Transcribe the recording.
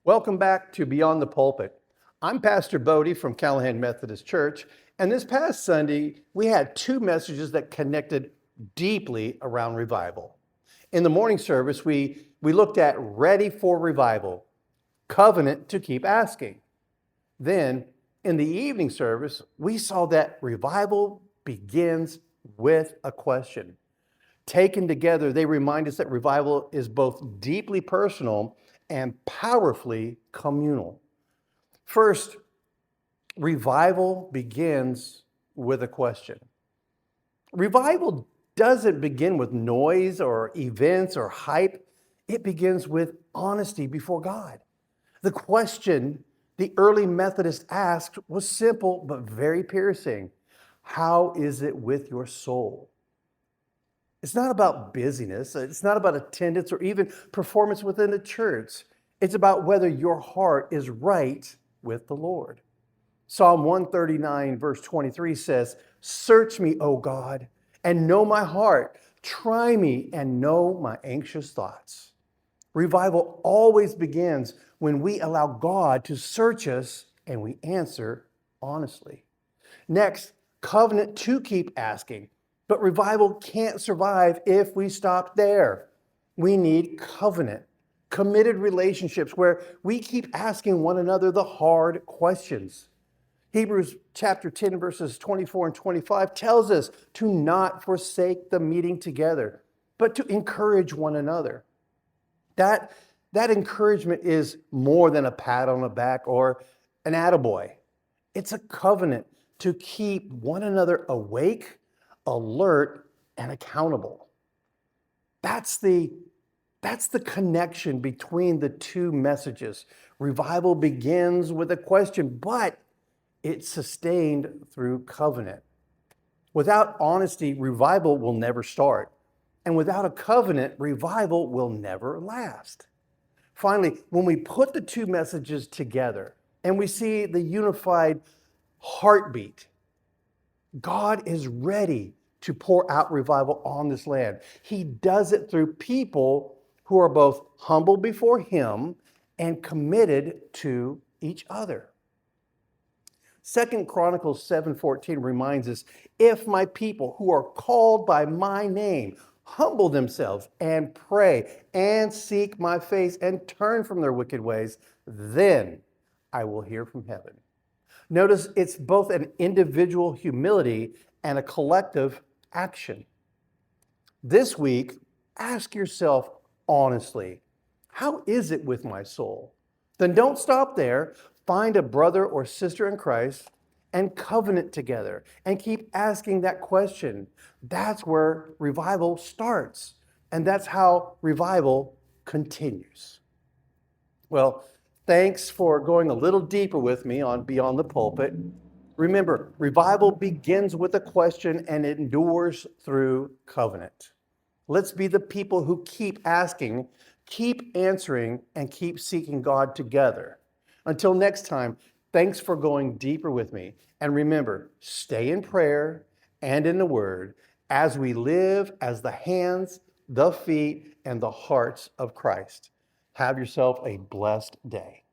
Welcome back to Beyond the Pulpit. I'm Pastor Bodie from Callahan Methodist Church, and this past Sunday, we had two messages that connected deeply around revival. In the morning service, we looked at Ready for Revival, Covenant to Keep Asking. Then, in the evening service, we saw that revival begins with a question. Taken together, they remind us that revival is both deeply personal and powerfully communal. First, revival begins with a question. Revival doesn't begin with noise or events or hype. It begins with honesty before God. The question the early Methodists asked was simple but very piercing. How is it with your soul? It's not about busyness. It's not about attendance or even performance within the church. It's about whether your heart is right with the Lord. Psalm 139, verse 23 says, "Search me, O God, and know my heart. Try me and know my anxious thoughts." Revival always begins when we allow God to search us and we answer honestly. Next, covenant to keep asking. But revival can't survive if we stop there. We need covenant, committed relationships where we keep asking one another the hard questions. Hebrews chapter 10, verses 24 and 25 tells us to not forsake the meeting together, but to encourage one another. That encouragement is more than a pat on the back or an attaboy. It's a covenant to keep one another awake, alert, and accountable. That's the connection between the two messages. Revival begins with a question, but it's sustained through covenant. Without honesty, revival will never start. And without a covenant, revival will never last. Finally, when we put the two messages together and we see the unified heartbeat, God is ready to pour out revival on this land. He does it through people who are both humble before Him and committed to each other. 2 Chronicles 7:14 reminds us, "If my people who are called by my name humble themselves and pray and seek my face and turn from their wicked ways, then I will hear from heaven." Notice it's both an individual humility and a collective action. This week, ask yourself honestly, how is it with my soul? Then don't stop there. Find a brother or sister in Christ and covenant together and keep asking that question. That's where revival starts, and that's how revival continues. Well, thanks for going a little deeper with me on Beyond the Pulpit. Remember, revival begins with a question and it endures through covenant. Let's be the people who keep asking, keep answering, and keep seeking God together. Until next time, thanks for going deeper with me. And remember, stay in prayer and in the Word as we live as the hands, the feet, and the hearts of Christ. Have yourself a blessed day.